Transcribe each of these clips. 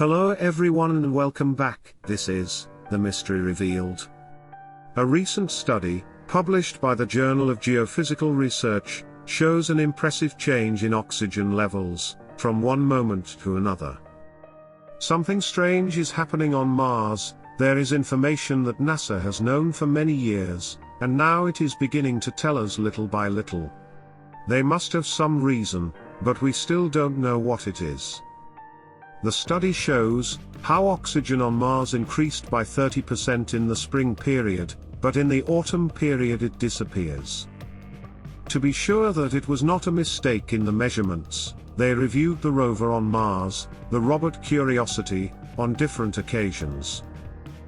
Hello everyone and welcome back. This is The Mystery Revealed. A recent study, published by the Journal of Geophysical Research, shows an impressive change in oxygen levels, from one moment to another. Something strange is happening on Mars. There is information that NASA has known for many years, and now it is beginning to tell us little by little. They must have some reason, but we still don't know what it is. The study shows how oxygen on Mars increased by 30% in the spring period, but in the autumn period it disappears. To be sure that it was not a mistake in the measurements, they reviewed the rover on Mars, the Robert Curiosity, on different occasions.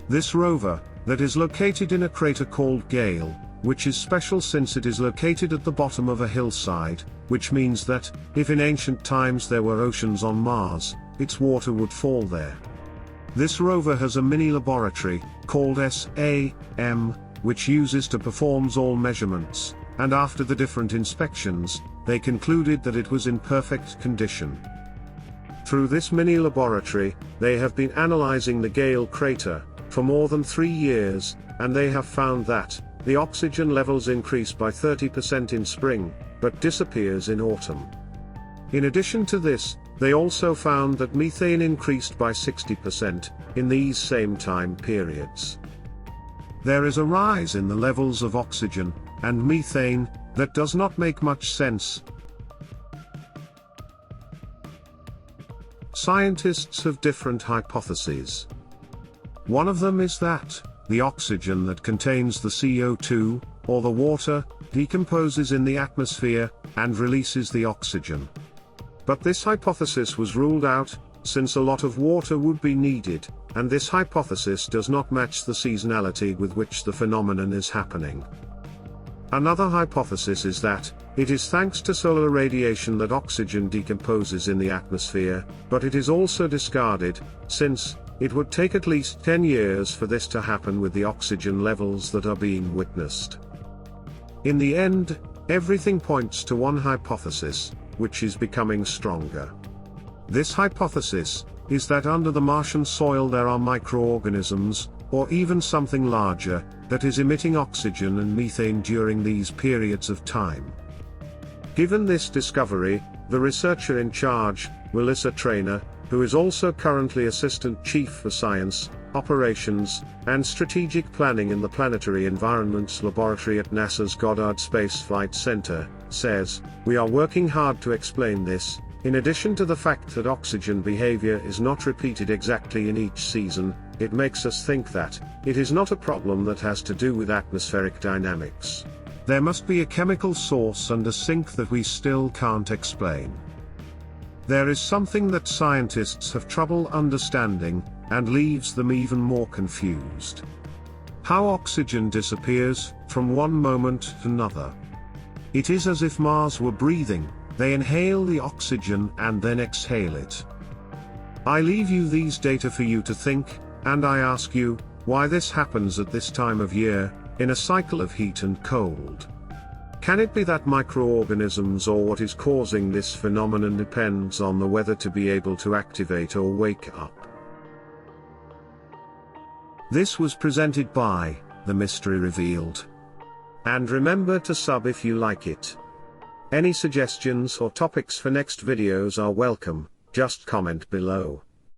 This rover, that is located in a crater called Gale, which is special since it is located at the bottom of a hillside, which means that, if in ancient times there were oceans on Mars, its water would fall there. This rover has a mini laboratory, called SAM, which uses to performs all measurements, and after the different inspections, they concluded that it was in perfect condition. Through this mini laboratory, they have been analyzing the Gale crater, for more than 3 years, and they have found that, the oxygen levels increase by 30% in spring, but disappears in autumn. In addition to this, they also found that methane increased by 60% in these same time periods. There is a rise in the levels of oxygen and methane that does not make much sense. Scientists have different hypotheses. One of them is that the oxygen that contains the CO2, or the water, decomposes in the atmosphere and releases the oxygen. But this hypothesis was ruled out, since a lot of water would be needed, and this hypothesis does not match the seasonality with which the phenomenon is happening. Another hypothesis is that, it is thanks to solar radiation that oxygen decomposes in the atmosphere, but it is also discarded, since, it would take at least 10 years for this to happen with the oxygen levels that are being witnessed. In the end, everything points to one hypothesis, which is becoming stronger. This hypothesis is that under the Martian soil there are microorganisms, or even something larger, that is emitting oxygen and methane during these periods of time. Given this discovery, the researcher in charge, Melissa Traynor, who is also currently Assistant Chief for Science, Operations, and Strategic Planning in the Planetary Environments Laboratory at NASA's Goddard Space Flight Center, says, "We are working hard to explain this. In addition to the fact that oxygen behavior is not repeated exactly in each season, it makes us think that it is not a problem that has to do with atmospheric dynamics. There must be a chemical source and a sink that we still can't explain. There is something that scientists have trouble understanding, and leaves them even more confused. How oxygen disappears, from one moment to another. It is as if Mars were breathing, they inhale the oxygen and then exhale it. I leave you these data for you to think, and I ask you, why this happens at this time of year, in a cycle of heat and cold. Can it be that microorganisms or what is causing this phenomenon depends on the weather to be able to activate or wake up?" This was presented by The Mystery Revealed. And remember to sub if you like it. Any suggestions or topics for next videos are welcome, just comment below.